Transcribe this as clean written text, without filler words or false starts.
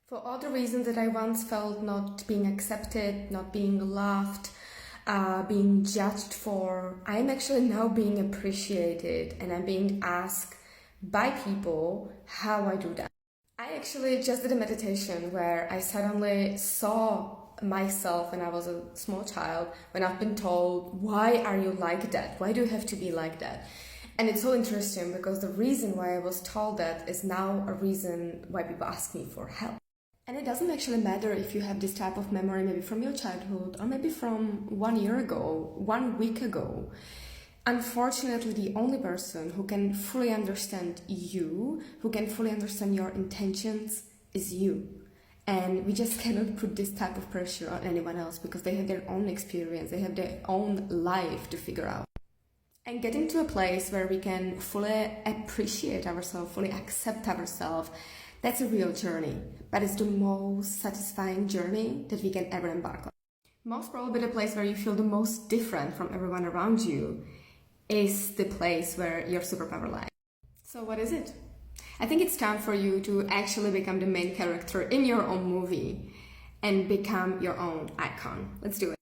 For all the reasons that I once felt not being accepted, not being loved, being judged for, I'm actually now being appreciated and I'm being asked by people how I do that. I actually just did a meditation where I suddenly saw myself when I was a small child, when I've been told, why are you like that? Why do you have to be like that? And it's so interesting because the reason why I was told that is now a reason why people ask me for help. And it doesn't actually matter if you have this type of memory maybe from your childhood or maybe from 1 year ago, 1 week ago. Unfortunately, the only person who can fully understand you, who can fully understand your intentions is you. And we just cannot put this type of pressure on anyone else because they have their own experience, they have their own life to figure out. And getting to a place where we can fully appreciate ourselves, fully accept ourselves, that's a real journey, but it's the most satisfying journey that we can ever embark on. Most probably the place where you feel the most different from everyone around you is the place where your superpower lies. So what is it? I think it's time for you to actually become the main character in your own movie and become your own icon. Let's do it.